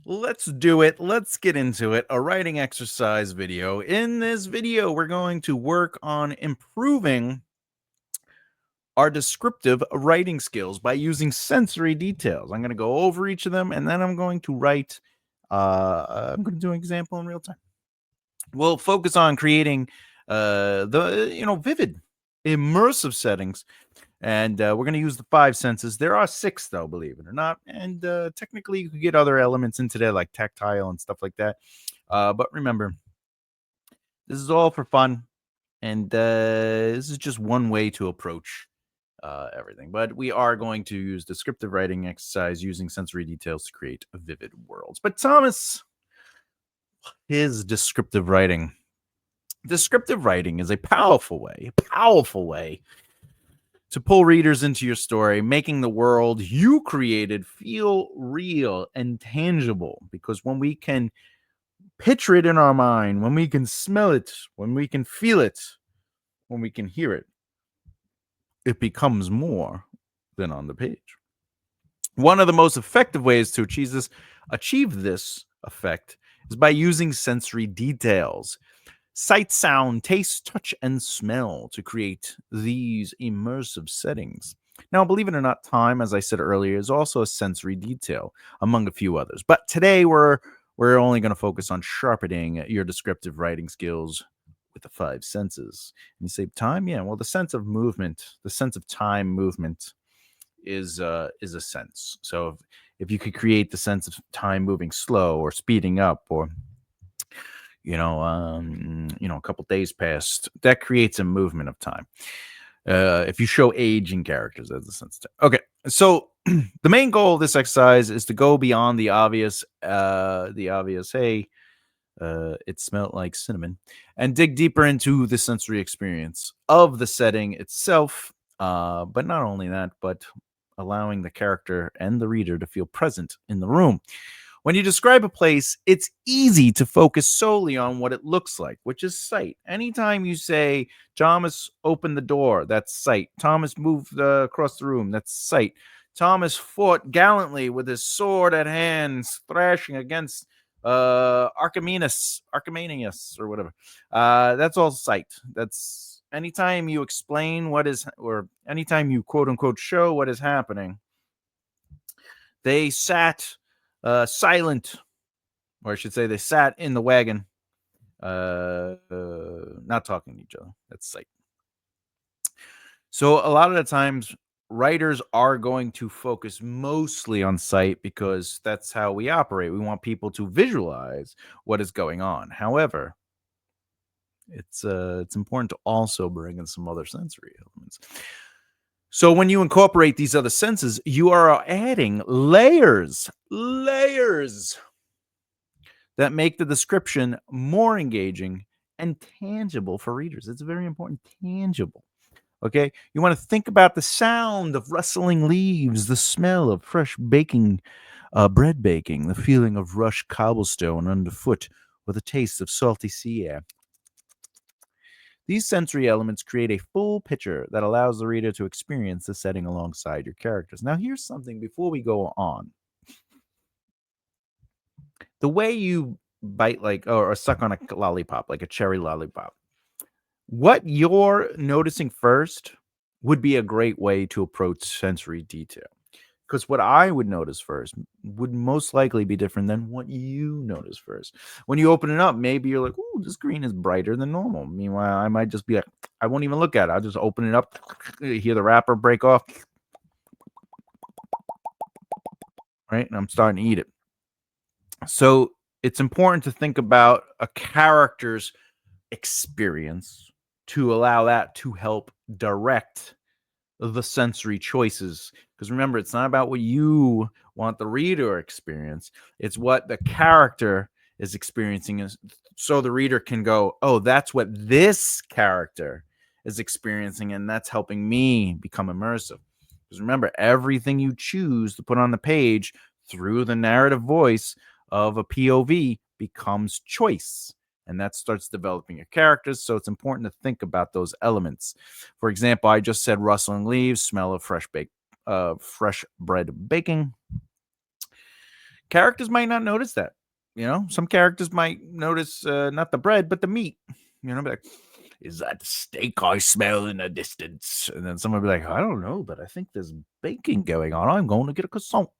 Let's do it. Let's get into it. A writing exercise video. In this video, we're going to work on improving our descriptive writing skills by using sensory details. I'm going to go over each of them and then I'm going to write. I'm going to do an example in real time. We'll focus on creating vivid, immersive settings. And we're going to use the 5 senses. There are 6, though, believe it or not. And technically, you could get other elements into there, like tactile and stuff like that. But remember, this is all for fun. And this is just one way to approach everything. But we are going to use descriptive writing exercise using sensory details to create vivid worlds. But Thomas, his descriptive writing. Descriptive writing is a powerful way to pull readers into your story, making the world you created feel real and tangible. Because when we can picture it in our mind, when we can smell it, when we can feel it, when we can hear it, it becomes more than on the page. One of the most effective ways to achieve this effect is by using sensory details. Sight, sound, taste, touch, and smell to create these immersive settings. Now, believe it or not, time, as I said earlier, is also a sensory detail, among a few others. But today we're only going to focus on sharpening your descriptive writing skills with the 5 senses. And you say time? Yeah, well, the sense of movement, the sense of time movement is a sense. So if you could create the sense of time moving slow or speeding up or a couple days passed, that creates a movement of time. If you show age in characters, that's a sense. Okay, so the main goal of this exercise is to go beyond the obvious. Hey, it smelled like cinnamon, and dig deeper into the sensory experience of the setting itself. But not only that, but allowing the character and the reader to feel present in the room. When you describe a place, it's easy to focus solely on what it looks like, which is sight. Anytime you say, Thomas opened the door, that's sight. Thomas moved across the room, that's sight. Thomas fought gallantly with his sword at hand, thrashing against Archimedes, or whatever. That's all sight. That's anytime you explain what is, or anytime you quote unquote show what is happening. They sat silent, or I should say, they sat in the wagon, not talking to each other. That's sight. So a lot of the times, writers are going to focus mostly on sight because that's how we operate. We want people to visualize what is going on. However, it's important to also bring in some other sensory elements. So when you incorporate these other senses, you are adding layers that make the description more engaging and tangible for readers. It's very important, tangible. Okay, you want to think about the sound of rustling leaves, the smell of fresh bread baking, the feeling of rushed cobblestone underfoot, or the taste of salty sea air. These sensory elements create a full picture that allows the reader to experience the setting alongside your characters. Now, here's something before we go on. The way you bite or suck on a lollipop, like a cherry lollipop, what you're noticing first would be a great way to approach sensory detail. Because what I would notice first would most likely be different than what you notice first. When you open it up, maybe you're like, "Oh, this green is brighter than normal." Meanwhile, I might just be like, I won't even look at it. I'll just open it up, hear the wrapper break off, right? And I'm starting to eat it. So it's important to think about a character's experience to allow that to help direct the sensory choices. Because remember, it's not about what you want the reader to experience, it's what the character is experiencing, so the reader can go, oh, that's what this character is experiencing, and that's helping me become immersive. Because remember, everything you choose to put on the page through the narrative voice of a POV becomes choice, and that starts developing your characters. So it's important to think about those elements. For example, I just said rustling leaves, smell of fresh bread baking. Characters might not notice that. Some characters might notice not the bread, but the meat. Be like, is that the steak I smell in the distance? And then someone will be like, I don't know, but I think there's baking going on. I'm going to get a croissant.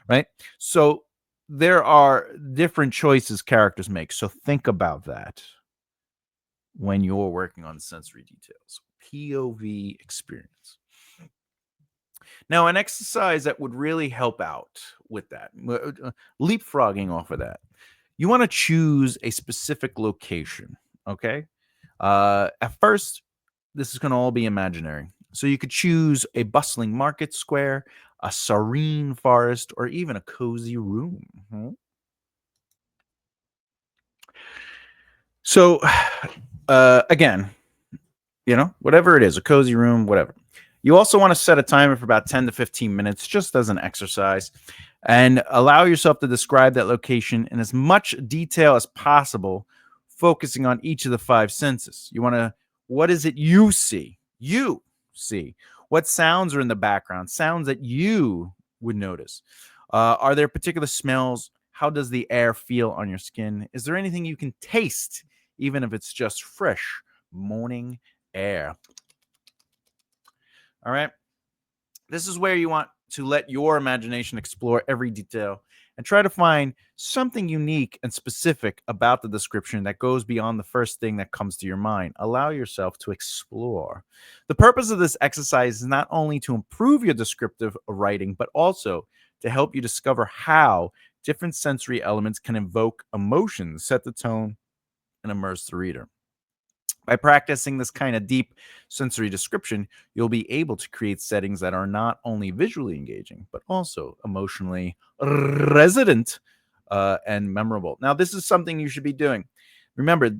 Right. So there are different choices characters make. So think about that when you're working on sensory details. POV experience. Now, an exercise that would really help out with that, leapfrogging off of that, you want to choose a specific location. Okay. At first, this is going to all be imaginary. So you could choose a bustling market square, a serene forest, or even a cozy room. So, again, whatever it is, a cozy room, whatever. You also want to set a timer for about 10 to 15 minutes, just as an exercise, and allow yourself to describe that location in as much detail as possible, focusing on each of the five senses. What is it you see? You see. What sounds are in the background? Sounds that you would notice. Are there particular smells? How does the air feel on your skin? Is there anything you can taste, even if it's just fresh morning air? All right. This is where you want to let your imagination explore every detail and try to find something unique and specific about the description that goes beyond the first thing that comes to your mind. Allow yourself to explore. The purpose of this exercise is not only to improve your descriptive writing, but also to help you discover how different sensory elements can evoke emotions, set the tone, and immerse the reader. By practicing this kind of deep sensory description, you'll be able to create settings that are not only visually engaging, but also emotionally resonant and memorable. Now, this is something you should be doing. Remember,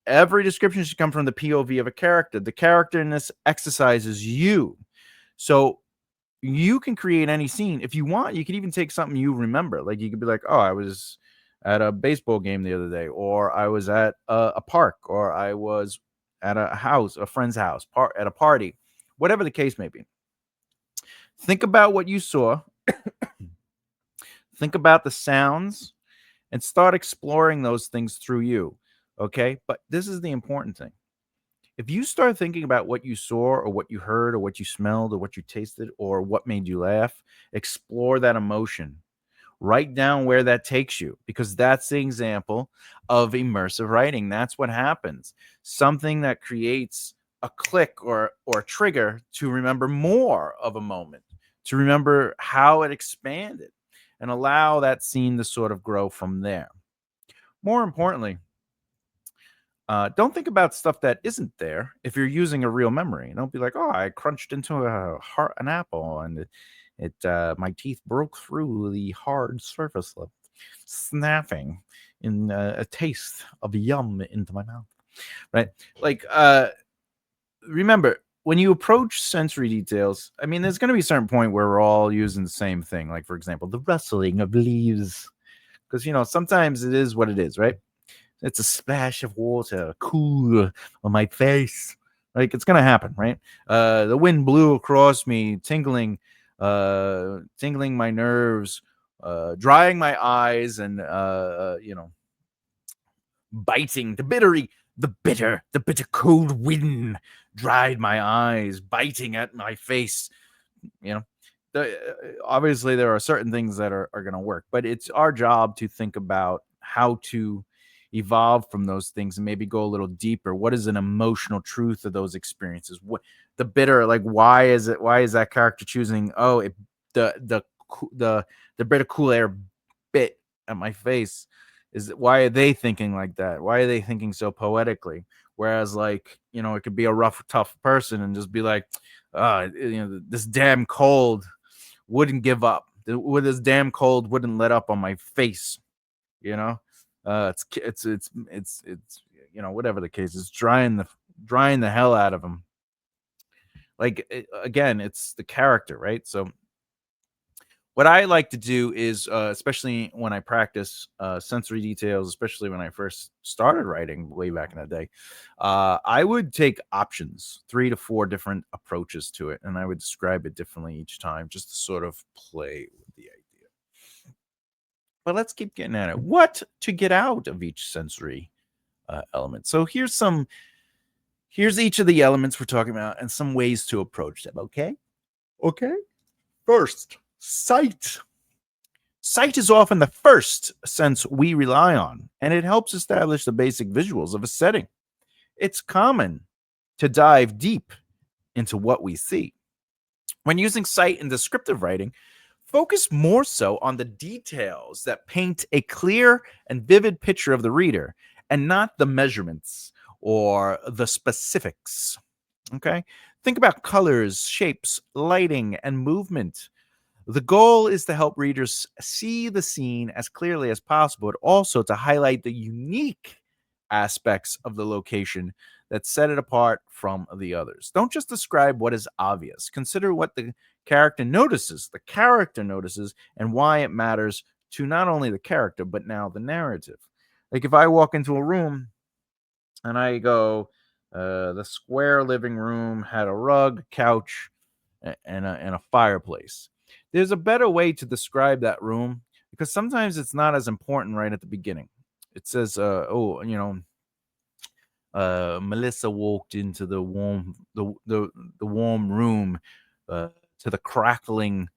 every description should come from the POV of a character. The character in this exercise is you. So you can create any scene. If you want, you could even take something you remember. Like you could be like, oh, I was at a baseball game the other day, or I was at a park, or I was at a friend's house, at a party, whatever the case may be. Think about what you saw. Think about the sounds and start exploring those things through you. Okay. But this is the important thing. If you start thinking about what you saw or what you heard or what you smelled or what you tasted or what made you laugh, explore that emotion. Write down where that takes you, because that's the example of immersive writing. That's what happens. Something that creates a click or a trigger to remember more of a moment, to remember how it expanded, and allow that scene to sort of grow from there. More importantly, don't think about stuff that isn't there if you're using a real memory. Don't be like, oh, I crunched into an apple and my teeth broke through the hard surface, snapping in a taste of yum into my mouth. Right? Like, remember, when you approach sensory details, I mean, there's going to be a certain point where we're all using the same thing. Like, for example, the rustling of leaves. Because, sometimes it is what it is, right? It's a splash of water, cool on my face. Like, it's gonna happen, right? The wind blew across me, tingling my nerves, drying my eyes, and biting the bitter cold wind dried my eyes, biting at my face. You know, obviously there are certain things that are going to work, but it's our job to think about how to evolve from those things and maybe go a little deeper. What is an emotional truth of those experiences? What the bitter, like, why is that character choosing, oh, the bitter cool air bit at my face? Why are they thinking like that? Why are they thinking so poetically? Whereas, like, it could be a rough, tough person and just be like, this damn cold wouldn't give up. This damn cold wouldn't let up on my face. It's whatever the case is, drying the hell out of them. Like, again, it's the character, right? So what I like to do is, especially when I practice sensory details, especially when I first started writing way back in the day, I would take options, 3 to 4 different approaches to it, and I would describe it differently each time, just to sort of play with the idea. But let's keep getting at it. What to get out of each sensory element? So here's each of the elements we're talking about and some ways to approach them. Okay. First, sight. Sight is often the first sense we rely on, and it helps establish the basic visuals of a setting. It's common to dive deep into what we see. When using sight in descriptive writing, focus more so on the details that paint a clear and vivid picture of the reader and not the measurements or the specifics. Okay? Think about colors, shapes, lighting, and movement. The goal is to help readers see the scene as clearly as possible, but also to highlight the unique aspects of the location that set it apart from the others. Don't just describe what is obvious. Consider what the character notices, and why it matters to not only the character, but now the narrative. Like if I walk into a room and I go, the square living room had a rug, couch, and a fireplace. There's a better way to describe that room because sometimes it's not as important right at the beginning. It says, Melissa walked into the warm room, to the crackling,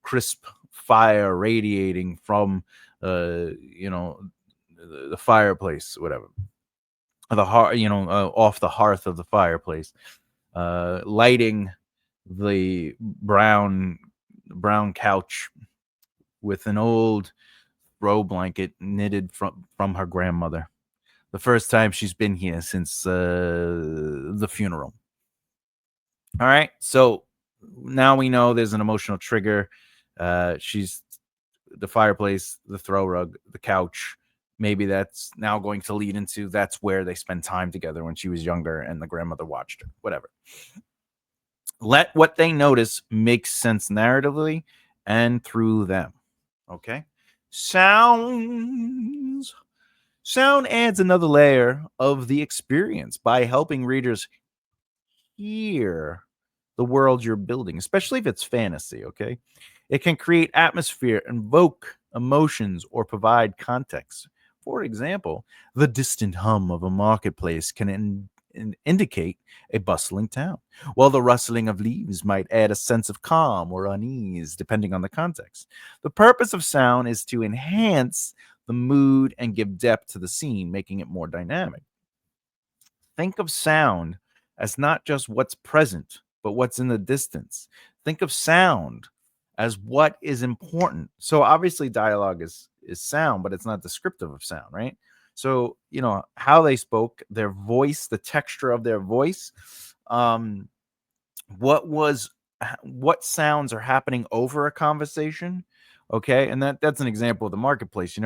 crisp fire radiating from, the fireplace, whatever, the heart, off the hearth of the fireplace, lighting the brown couch with an old throw blanket knitted from her grandmother. The first time she's been here since the funeral. All right, so now we know there's an emotional trigger. She's the fireplace, the throw rug, the couch. Maybe that's now going to lead into that's where they spend time together when she was younger and the grandmother watched her. Whatever. Let what they notice make sense narratively and through them. Okay. Sounds. Sound adds another layer of the experience by helping readers hear the world you're building, especially if it's fantasy. Okay. It can create atmosphere, invoke emotions, or provide context. For example, the distant hum of a marketplace can indicate a bustling town, while the rustling of leaves might add a sense of calm or unease, depending on the context. The purpose of sound is to enhance the mood and give depth to the scene, making it more dynamic. Think of sound as not just what's present, but what's in the distance. Think of sound as what is important. So obviously dialogue is sound, but it's not descriptive of sound, right? So, how they spoke, their voice, the texture of their voice, um what was what sounds are happening over a conversation. Okay, and that's an example of the marketplace. He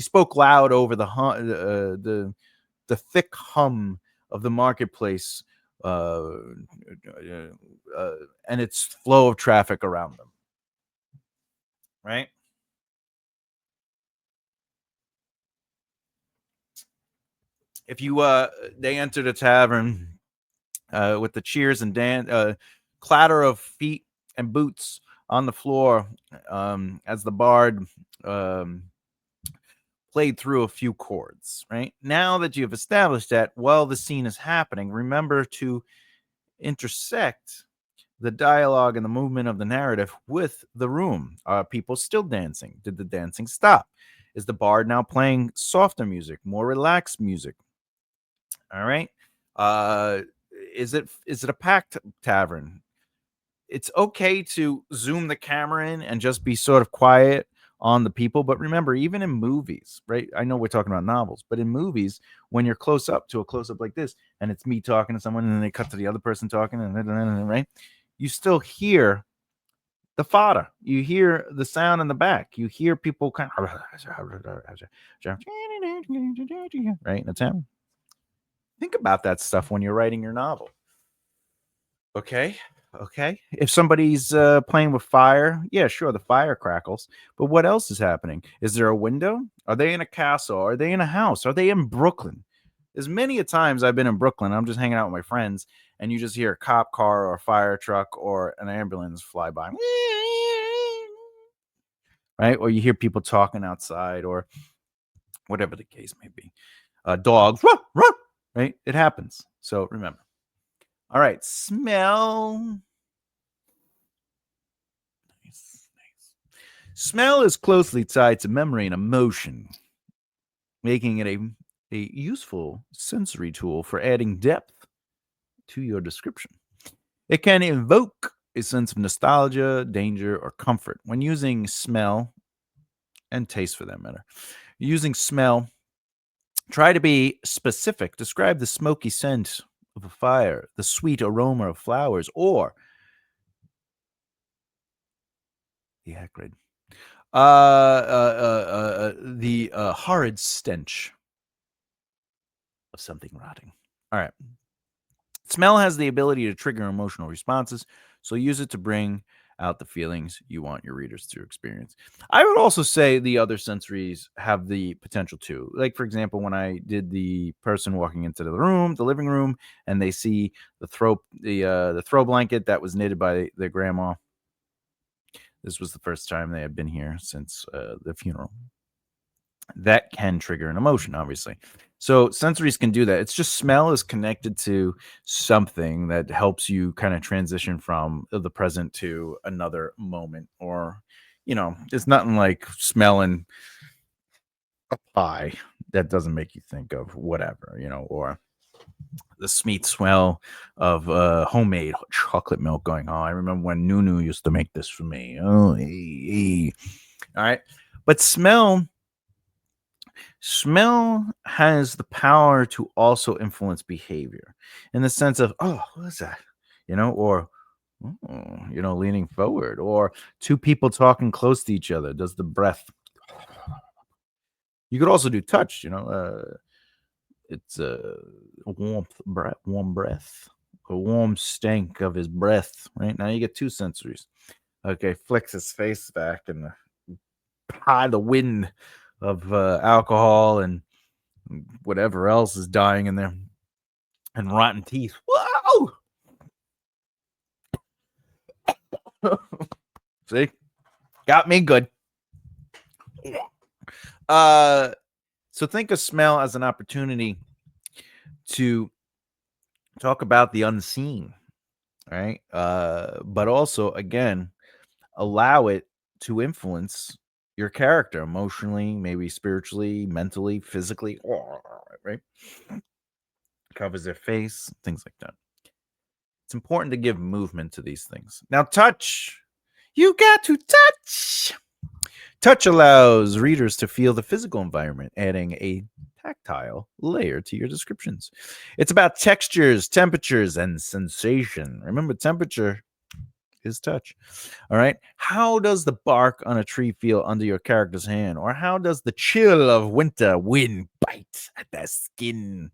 spoke loud over the thick hum of the marketplace, uh, and its flow of traffic around them. Right? If you they entered a tavern, with the cheers and clatter of feet and boots on the floor, as the bard um, played through a few chords. Right now that you've established that while the scene is happening, remember to intersect the dialogue and the movement of the narrative with the room. Are people still dancing? Did the dancing stop? Is the bard now playing softer music, more relaxed music? All right. Uh, is it a packed tavern? It's okay to zoom the camera in and just be sort of quiet on the people. But remember, even in movies, right? I know we're talking about novels, but in movies, when you're close up to a close up like this, and it's me talking to someone, and then they cut to the other person talking, and right, you still hear the fodder. You hear the sound in the back. You hear people kind of right in the town. Think about that stuff when you're writing your novel. Okay. Okay. If somebody's playing with fire, yeah, sure, the fire crackles. But what else is happening? Is there a window? Are they in a castle? Are they in a house? Are they in Brooklyn? There's many a times I've been in Brooklyn. I'm just hanging out with my friends, and you just hear a cop car or a fire truck or an ambulance fly by. right? Or you hear people talking outside, or whatever the case may be. Dogs, ruh, ruh, right? It happens. So remember. All right, smell. Nice, nice. Smell is closely tied to memory and emotion, making it a useful sensory tool for adding depth to your description. It can evoke a sense of nostalgia, danger, or comfort. When using smell, and taste for that matter, using smell, try to be specific. Describe the smoky scent of a fire, the sweet aroma of flowers, or the acrid, the horrid stench of something rotting. All right. Smell has the ability to trigger emotional responses, so use it to bring out the feelings you want your readers to experience. I would also say the other sensories have the potential too. Like, for example, when I did the person walking into the room, the living room, and they see the throw blanket that was knitted by their grandma. This was the first time they had been here since the funeral. That can trigger an emotion, obviously. So sensories can do that. It's just smell is connected to something that helps you kind of transition from the present to another moment. Or, it's nothing like smelling a pie that doesn't make you think of whatever, or the sweet smell of homemade chocolate milk going, oh, I remember when Nunu used to make this for me. Oh, hey. All right. But Smell has the power to also influence behavior in the sense of, oh, what is that? Or, oh, leaning forward, or two people talking close to each other. Does the breath. You could also do touch, it's a warm breath, a warm stank of his breath, right? Now you get two sensories. Okay, flicks his face back and the wind of alcohol and whatever else is dying in there, and rotten teeth. Whoa! See, got me good. So think of smell as an opportunity to talk about the unseen, right? But also, again, allow it to influence your character emotionally, maybe spiritually, mentally, physically, right? Covers their face, things like that. It's important to give movement to these things. Now, touch. You got to touch. Touch allows readers to feel the physical environment, adding a tactile layer to your descriptions. It's about textures, temperatures, and sensation. Remember, temperature is touch. All right. How does the bark on a tree feel under your character's hand? Or how does the chill of winter wind bite at their skin?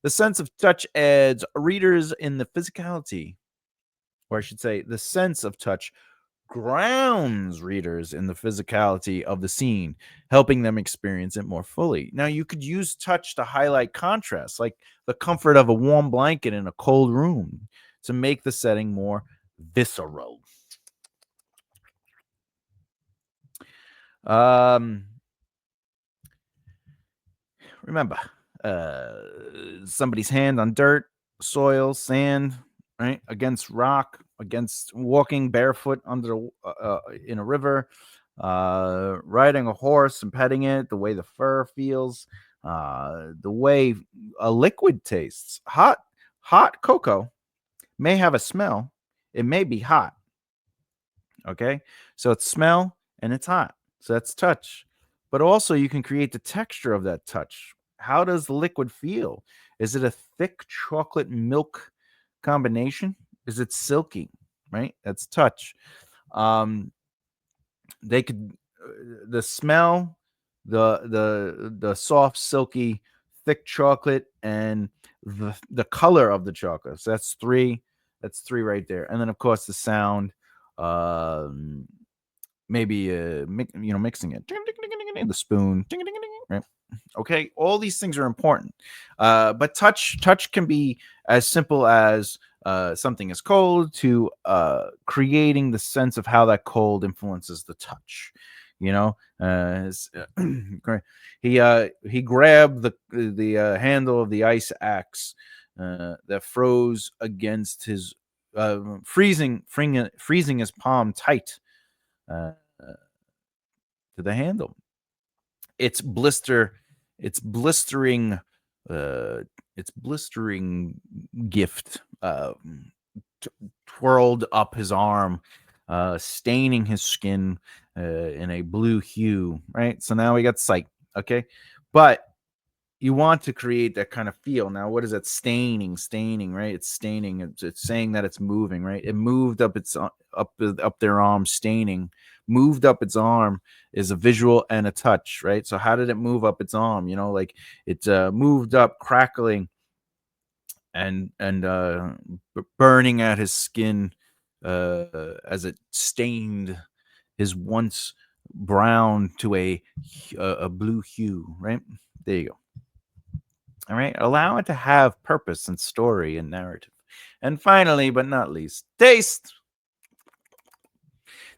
The sense of touch adds readers in the physicality, or I should say, the sense of touch grounds readers in the physicality of the scene, helping them experience it more fully. Now, you could use touch to highlight contrast, like the comfort of a warm blanket in a cold room, to make the setting more visceral. Remember, somebody's hand on dirt, soil, sand, right? Against rock, against walking barefoot in a river, riding a horse and petting it, the way the fur feels, the way a liquid tastes. Hot cocoa may have a smell. It may be hot. Okay. So it's smell and it's hot. So that's touch. But also you can create the texture of that touch. How does the liquid feel? Is it a thick chocolate milk combination? Is it silky? Right? That's touch. They could the smell, the soft, silky, thick chocolate, and the color of the chocolate. So that's three. That's three right there. And then of course the sound. Maybe mixing it, the spoon, right? Okay, all these things are important, but touch can be as simple as something is cold to creating the sense of how that cold influences the touch. You know, he grabbed the handle of the ice axe that froze against his freezing his palm tight uh, to the handle. Its blister, its blistering, uh, its blistering gift twirled up his arm, staining his skin in a blue hue. Right, so now we got sight. Okay, but you want to create that kind of feel. Now, what is that staining, right? It's staining. It's saying that it's moving, right? It moved up its up their arm, staining. Moved up its arm is a visual and a touch, right? So how did it move up its arm? Like it moved up, crackling and burning at his skin as it stained his once brown to a blue hue, right? There you go. All right. Allow it to have purpose and story and narrative. And finally, but not least, taste.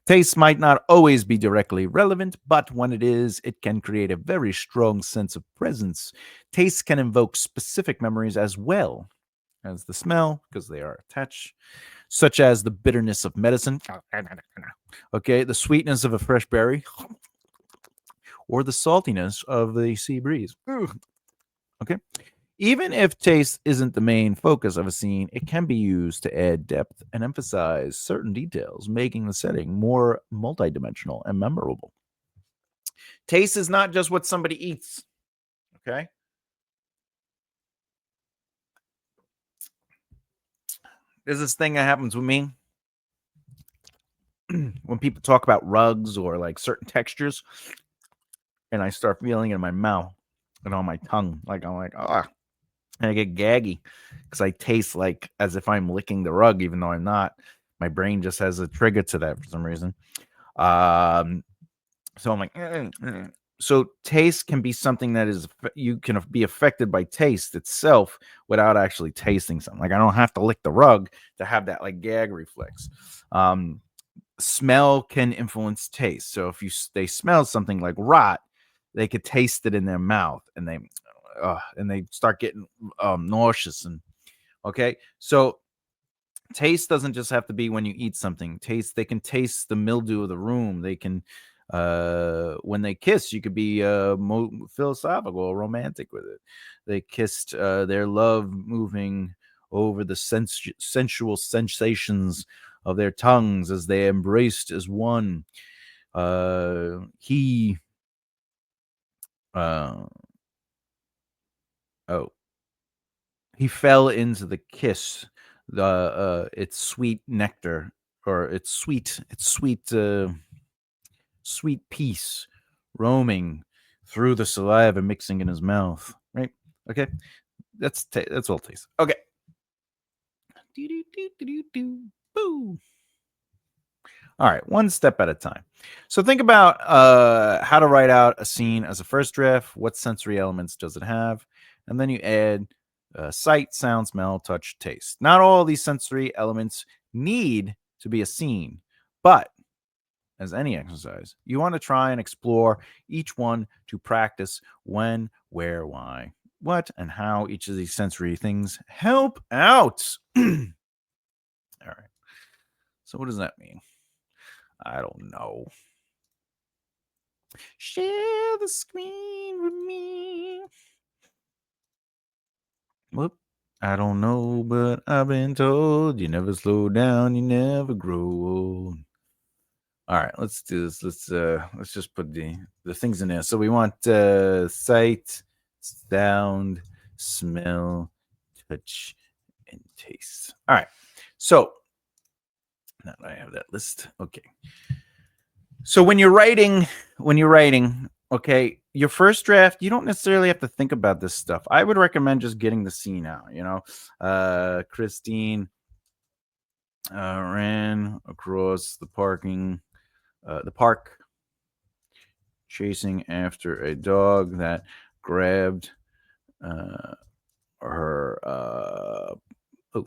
Taste might not always be directly relevant, but when it is, it can create a very strong sense of presence. Taste can invoke specific memories as well as the smell, because they are attached, such as the bitterness of medicine, okay, the sweetness of a fresh berry, or the saltiness of the sea breeze. Okay. Even if taste isn't the main focus of a scene, it can be used to add depth and emphasize certain details, making the setting more multidimensional and memorable. Taste is not just what somebody eats, okay? There's this thing that happens with me when people talk about rugs or like certain textures, and I start feeling it in my mouth and on my tongue. Like I'm like, ah, and I get gaggy because I taste like as if I'm licking the rug, even though I'm not. My brain just has a trigger to that for some reason. Um, so I'm like, so taste can be something that is you can be affected by taste itself without actually tasting something. Like I don't have to lick the rug to have that like gag reflex. Smell can influence taste. So if they smell something like rot, they could taste it in their mouth and they start getting nauseous and okay. So taste doesn't just have to be when you eat something. They can taste the mildew of the room. They can when they kiss, you could be philosophical or romantic with it. They kissed their love moving over the sensual sensations of their tongues as they embraced as one. He uh oh he fell into the kiss, the its sweet nectar, or its sweet peace roaming through the saliva mixing in his mouth, right? Okay, that's all taste. Okay. Boo. All right, one step at a time. So think about how to write out a scene as a first draft. What sensory elements does it have? And then you add sight, sound, smell, touch, taste. Not all these sensory elements need to be a scene, but as any exercise, you want to try and explore each one to practice when, where, why, what, and how each of these sensory things help out. All right. So, what does that mean? I don't know. Share the screen with me. Whoop. I don't know, but I've been told you never slow down, you never grow old. All right, let's do this. Let's just put the things in there. So we want sight, sound, smell, touch, and taste. All right. So now that I have that list, okay. So when you're writing, okay, your first draft, you don't necessarily have to think about this stuff. I would recommend just getting the scene out. Christine ran across the park, chasing after a dog that grabbed her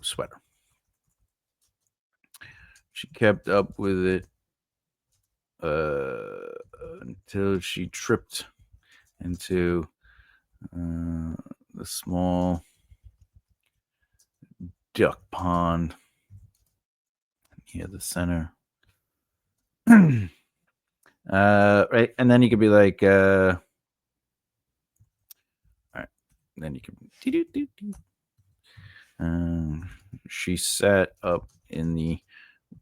sweater. She kept up with it till she tripped into the small duck pond near the center. Right, and then you could be like, all right, then you can. She sat up in the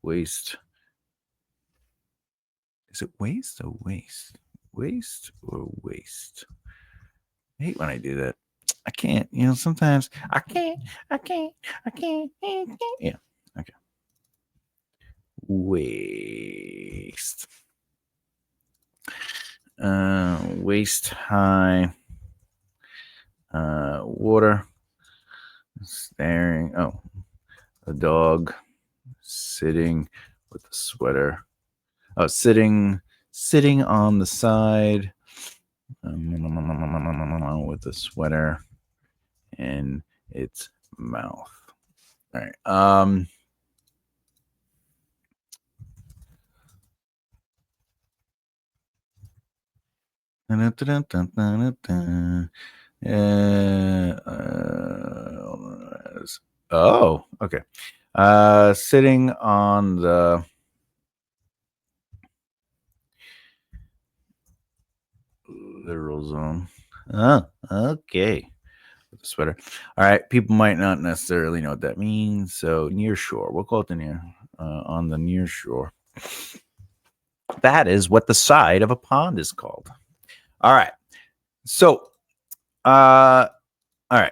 waist. Is it waist or waist? Waist or waist? I hate when I do that. I can't. Sometimes I can't. Yeah. Okay. Waist. Waist high. Water. Staring. Oh, a dog sitting with a sweater. Oh, sitting on the side with the sweater in its mouth. All right. Oh, okay. Sitting on the literal zone. Oh, okay. With the sweater. All right. People might not necessarily know what that means. So near shore. We'll call it the near. On the near shore. That is what the side of a pond is called. All right. So, all right.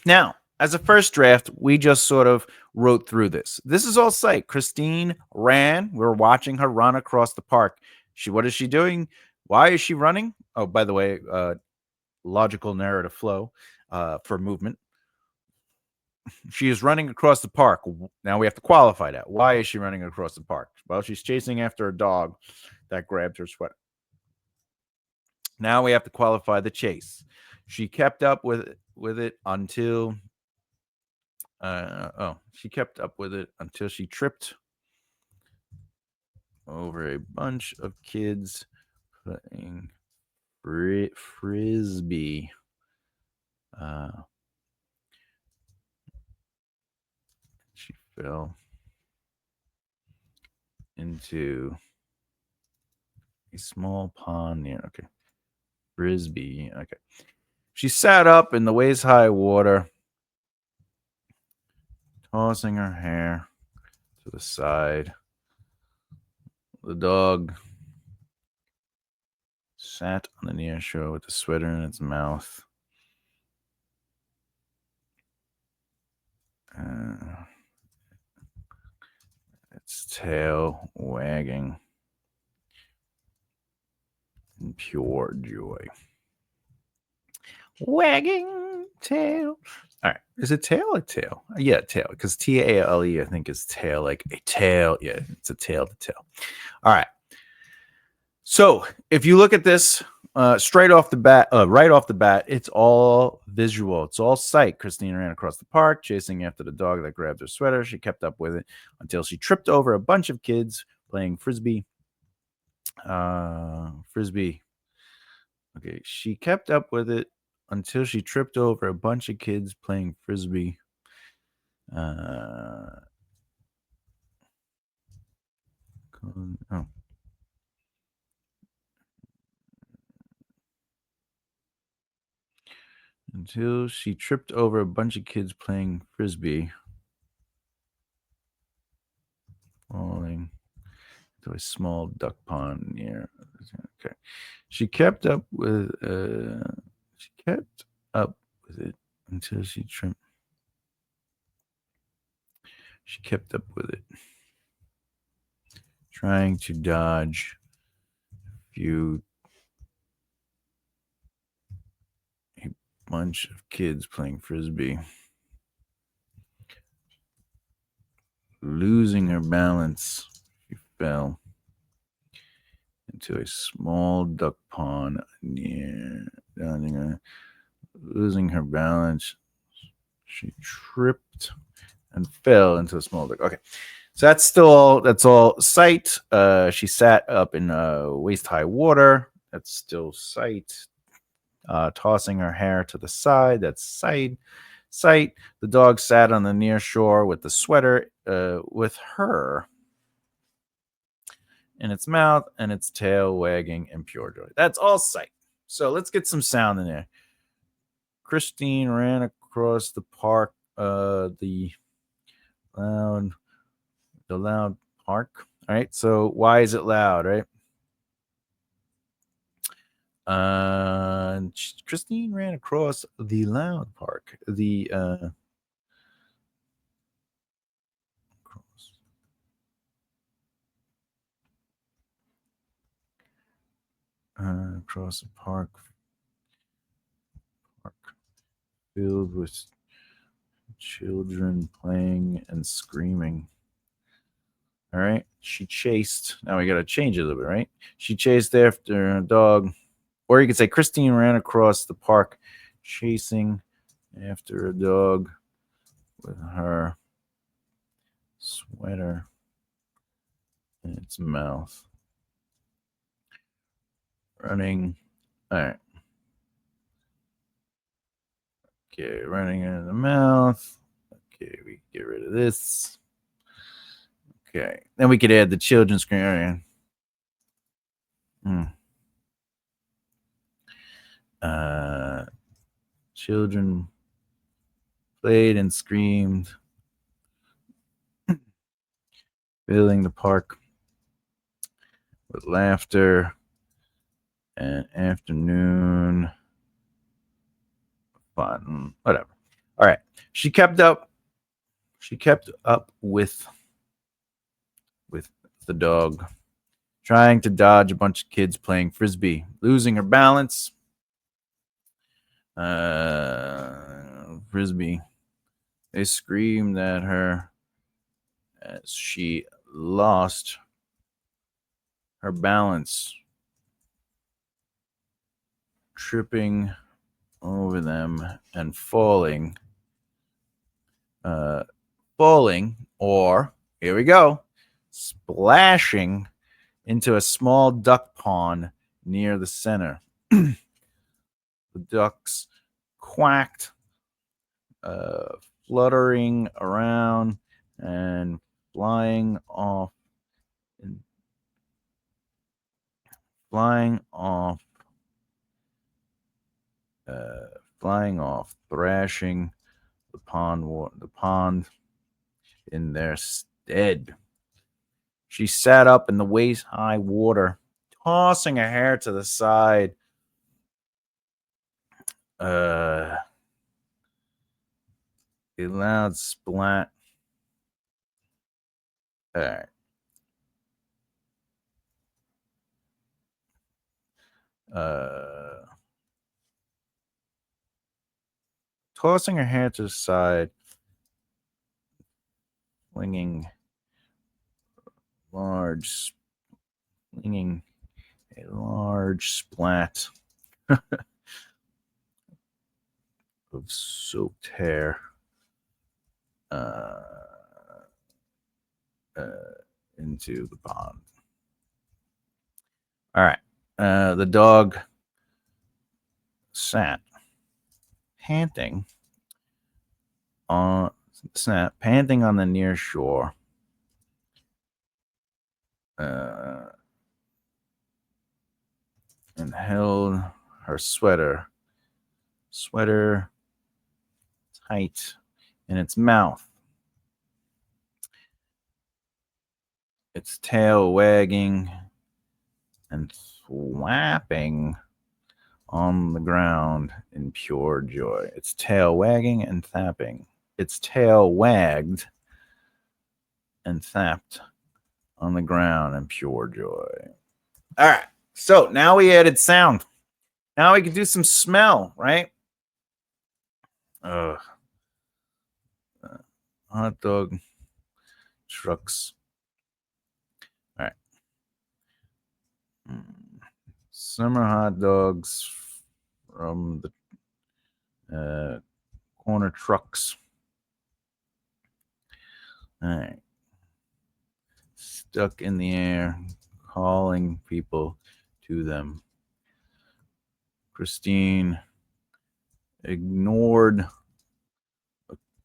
Now, as a first draft, we just sort of wrote through this. This is all sight. Christine ran. We're watching her run across the park. What is she doing? Why is she running? Oh, by the way, logical narrative flow for movement. She is running across the park. Now we have to qualify that. Why is she running across the park? Well, she's chasing after a dog that grabbed her sweater. Now we have to qualify the chase. She kept up with it until she kept up with it until she tripped over a bunch of kids playing frisbee. She fell into a small pond near. Okay. Frisbee. Okay. She sat up in the waist high water, tossing her hair to the side. The dog sat on the near shore with the sweater in its mouth. Its tail wagging in pure joy. Wagging tail. All right. Is it tail or tail? Yeah, tail. Because T-A-L-E, I think, is tail. Like a tail. Yeah, it's a tail to tail. All right. So if you look at this straight off the bat, right off the bat, it's all visual. It's all sight. Christine ran across the park, chasing after the dog that grabbed her sweater. She kept up with it until she tripped over a bunch of kids playing frisbee. Frisbee. Okay. She kept up with it until she tripped over a bunch of kids playing frisbee. Oh. Until she tripped over a bunch of kids playing frisbee. Falling to a small duck pond near. Okay. She kept up with it until she tripped. She kept up with it, trying to dodge a bunch of kids playing frisbee. Losing her balance, she fell into a small duck pond near. Losing her balance, she tripped and fell into a small duck. Okay, so that's all sight. She sat up in waist high water. That's still sight. Tossing her hair to the side. That's sight. Sight. The dog sat on the near shore with the sweater with her in its mouth and its tail wagging in pure joy. That's all sight. So let's get some sound in there. Christine ran across the park, loud, the loud park. All right. So why is it loud, right? Christine ran across the loud park. Across the park filled with children playing and screaming. All right. She chased. Now we got to change it a little bit, right? She chased after a dog. Or you could say Christine ran across the park chasing after a dog with her sweater in its mouth. Running. All right. Okay, running in the mouth. Okay, we get rid of this. Okay, then we could add the children's screen. Children played and screamed, filling the park with laughter and afternoon fun. Whatever. All right. She kept up with the dog, trying to dodge a bunch of kids playing frisbee, losing her balance. Frisbee. They screamed at her as she lost her balance, tripping over them and falling. Or here we go, splashing into a small duck pond near the center. The ducks quacked, fluttering around and flying off, thrashing the pond in their stead. She sat up in the waist-high water, tossing her hair to the side. A loud splat. All right. Tossing her hair to the side, flinging a large splat of soaked hair into the pond. All right. The dog sat panting on the near shore. And held her sweater tight in its mouth, its tail wagging and flapping on the ground in pure joy. Its tail wagging and thapping. Its tail wagged and thapped on the ground in pure joy. All right. So now we added sound. Now we can do some smell, right? Hot dog trucks. All right. Summer hot dogs from the corner trucks. All right. Stuck in the air, calling people to them. Christine ignored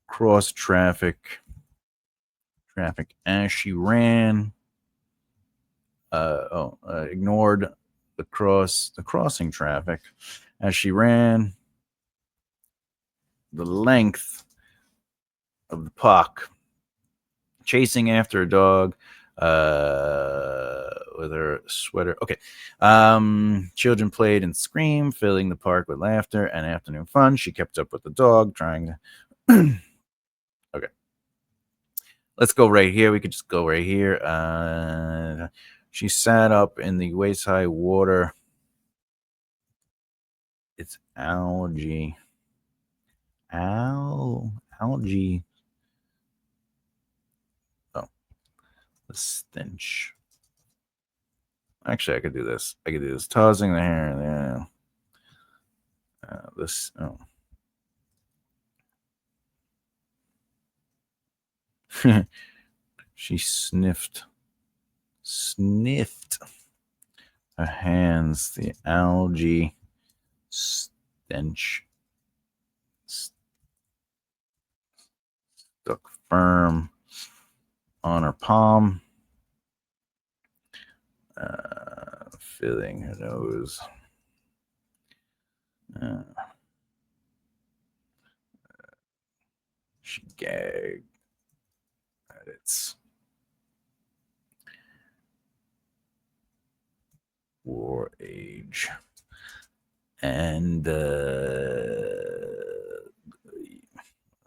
cross traffic as she ran. Ignored the crossing traffic as she ran the length of the park, chasing after a dog with her sweater. Okay. Children played and screamed, filling the park with laughter and afternoon fun. She kept up with the dog, trying to. Okay. Let's go right here. We could just go right here. She sat up in the waist high water. It's algae. Algae. Oh, the stench. Actually, I could do this. Tossing the hair. This. Oh. She sniffed her hands. The algae stench stuck firm on her palm, filling her nose. She gagged at its war age. And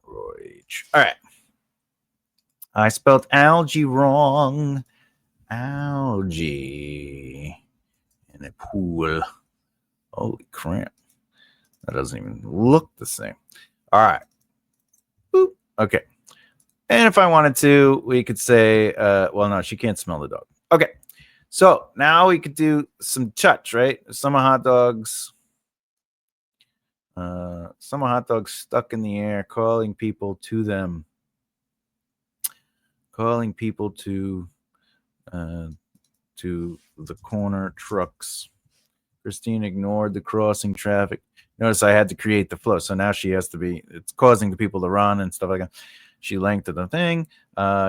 war age. All right. I spelled algae wrong. Algae in a pool. Holy crap. That doesn't even look the same. All right. Boop. Okay. And if I wanted to, we could say, well, no, she can't smell the dog. Okay. So now we could do some touch, right? Summer hot dogs. Summer hot dogs stuck in the air, calling people to them. Calling people to the corner trucks. Christine ignored the crossing traffic. Notice I had to create the flow. So now she has to be, it's causing the people to run and stuff like that. She lengthened the thing,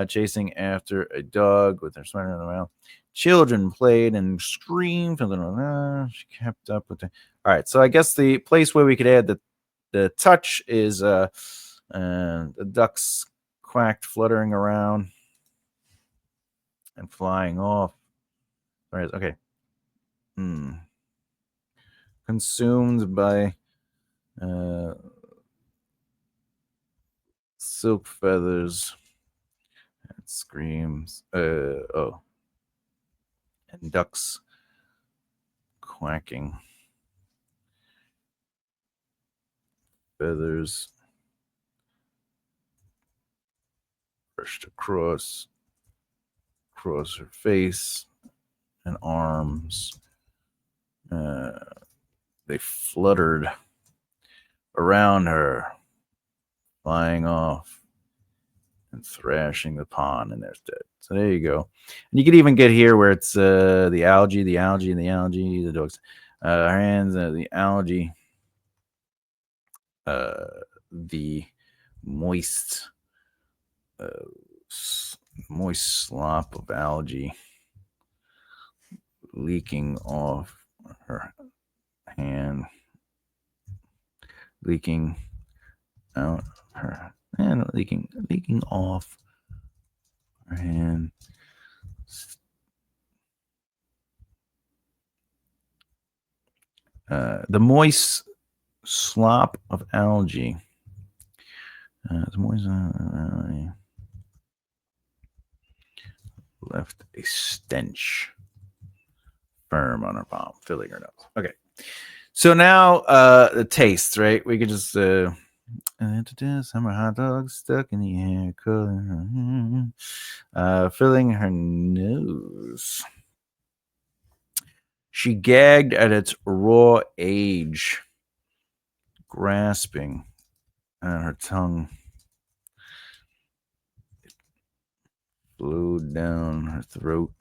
chasing after a dog with her sweater in the mouth. Children played and screamed. She kept up with it. All right. So I guess the place where we could add the touch is the ducks quacked, fluttering around and flying off. All right. Okay. Consumed by silk feathers and screams. And ducks quacking. Feathers brushed across her face and arms. They fluttered around her, flying off and thrashing the pond, and there's dead. So there you go. And you could even get here where it's the algae, the dogs, her hands, the algae, the moist slop of algae leaking off her hand, leaking out her hand, leaking off her hand. The moist slop of algae. The moist algae left a stench firm on her palm, filling her nose. Okay. So now the taste, right? We could just summer hot dogs stuck in the air, filling her nose. She gagged at its raw age, grasping at her tongue. It flowed down her throat,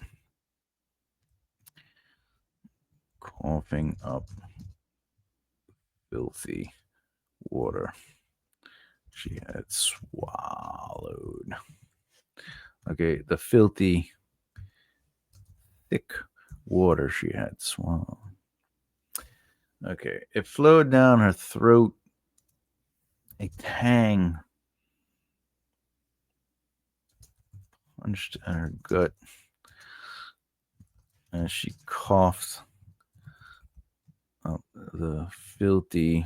coughing up filthy water she had swallowed. Okay, the filthy, thick water she had swallowed. Okay, it flowed down her throat, a tang punched at her gut as she coughed up the filthy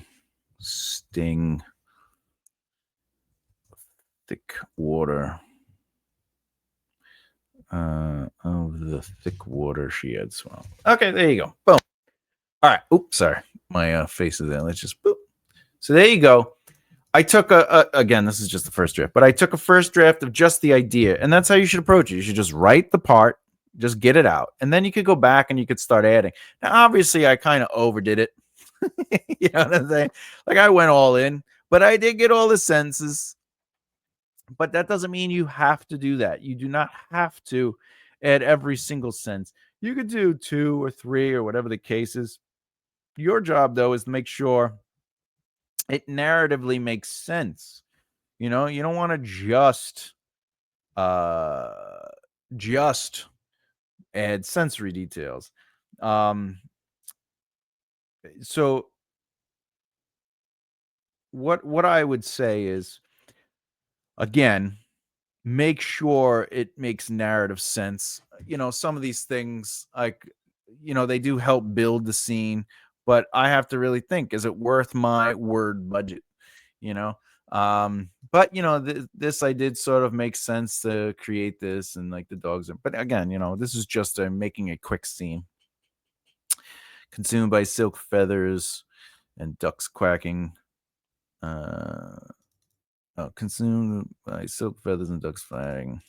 sting thick water of the thick water she had swallowed. Okay, there you go. Boom. All right. Oops, sorry. My face is there. Let's just boop. So there you go. I took again, this is just the first draft, but I took a first draft of just the idea, and that's how you should approach it. You should just write the part, just get it out, and then you could go back and you could start adding. Now, obviously, I kind of overdid it. You know what I'm saying? Like I went all in, but I did get all the senses. But that doesn't mean you have to do that. You do not have to add every single sense. You could do 2 or 3 or whatever the case is. Your job, though, is to make sure it narratively makes sense. You know, you don't want to just add sensory details. So what I would say is, again, make sure it makes narrative sense. You know, some of these things, like, you know, they do help build the scene, but I have to really think, is it worth my word budget? You know, but you know, this I did sort of make sense to create this, and like the dogs are, but again, you know, this is just making a quick scene. Consumed by silk feathers and ducks quacking. Consumed by silk feathers and ducks quacking.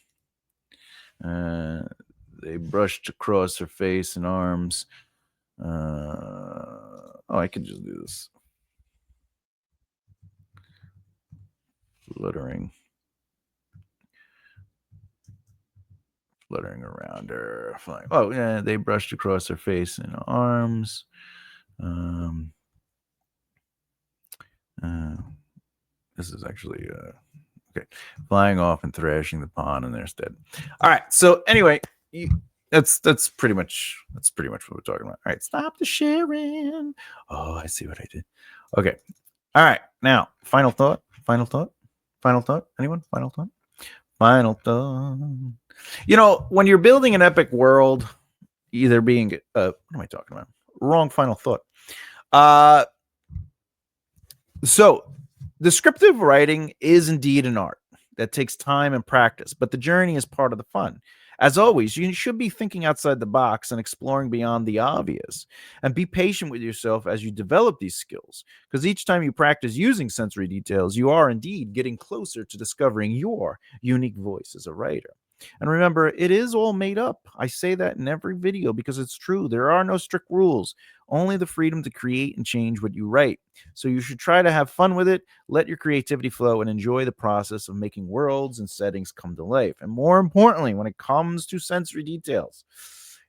They brushed across her face and arms. I can just do this. Fluttering around her. Flying. Oh, yeah, they brushed across her face and arms. This is actually okay. Flying off and thrashing the pond in their stead. All right. So anyway, that's pretty much what we're talking about. All right. Stop the sharing. Oh, I see what I did. Okay. All right. Now, final thought. Anyone? Final thought. You know, when you're building an epic world, either being what am I talking about? Wrong final thought. So descriptive writing is indeed an art that takes time and practice, but the journey is part of the fun. As always, you should be thinking outside the box and exploring beyond the obvious. And be patient with yourself as you develop these skills, because each time you practice using sensory details, you are indeed getting closer to discovering your unique voice as a writer. And remember, it is all made up. I say that in every video because it's true. There are no strict rules, only the freedom to create and change what you write. So you should try to have fun with it, let your creativity flow, and enjoy the process of making worlds and settings come to life. And more importantly, when it comes to sensory details,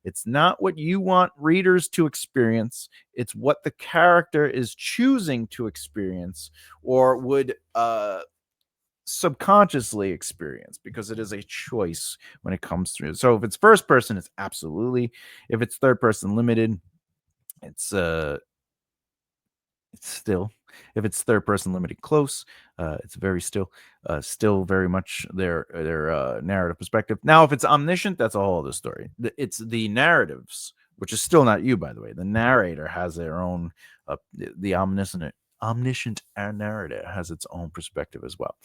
it's not what you want readers to experience, it's what the character is choosing to experience or would subconsciously experience, because it is a choice when it comes through. So if it's first person, it's absolutely. If it's third person limited, it's still. If it's third person limited close, it's very still very much their narrative perspective. Now if it's omniscient, that's a whole other story. It's the narratives, which is still not you, by the way. The narrator has their own the omniscient narrator has its own perspective as well.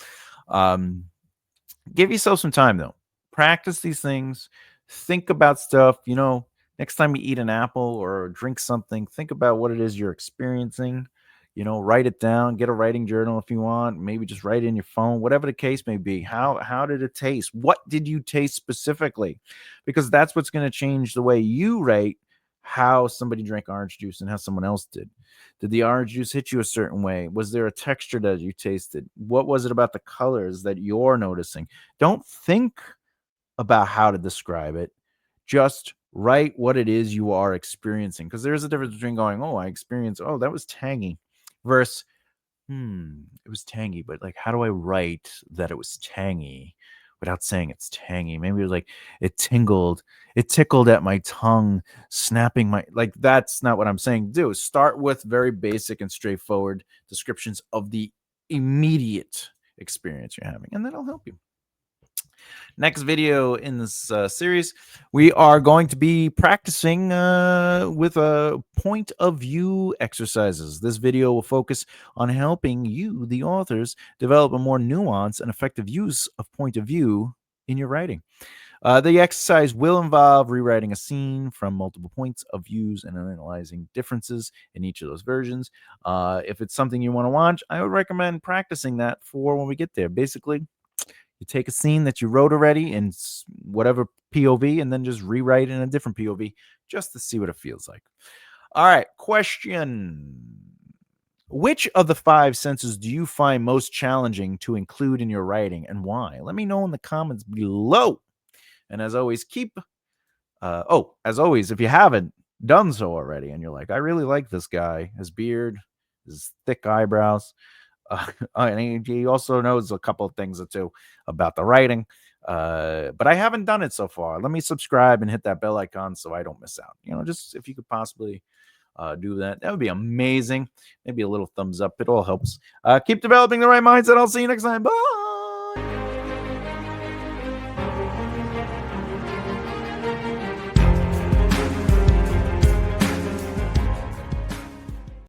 Give yourself some time, though. Practice these things. Think about stuff. You know, next time you eat an apple or drink something, think about what it is you're experiencing. You know, write it down. Get a writing journal if you want. Maybe just write it in your phone. Whatever the case may be. How did it taste? What did you taste specifically? Because that's what's going to change the way you rate how somebody drank orange juice and how someone else did. Did the orange juice hit you a certain way? Was there a texture that you tasted? What was it about the colors that you're noticing? Don't think about how to describe it. Just write what it is you are experiencing. Because there's a difference between going, oh, I experienced, oh, that was tangy. versus it was tangy, but like, how do I write that it was tangy without saying it's tangy? Maybe it was like it tickled at my tongue, snapping my like. That's not what I'm saying. Do start with very basic and straightforward descriptions of the immediate experience you're having, and that'll help you. Next video in this series, we are going to be practicing with a point of view exercises. This video will focus on helping you, the authors, develop a more nuanced and effective use of point of view in your writing. The exercise will involve rewriting a scene from multiple points of views and analyzing differences in each of those versions. If it's something you want to watch, I would recommend practicing that for when we get there. Basically, you take a scene that you wrote already in whatever POV and then just rewrite in a different POV just to see what it feels like. All right, question. Which of the 5 senses do you find most challenging to include in your writing and why? Let me know in the comments below. And as always, as always, if you haven't done so already and you're like, I really like this guy, his beard, his thick eyebrows, and he also knows a couple of things or two about the writing, but I haven't done it so far. Let me subscribe and hit that bell icon so I don't miss out. Just if you could possibly do that, that would be amazing. Maybe a little thumbs up. It all helps. Keep developing the right mindset. I'll see you next time. Bye.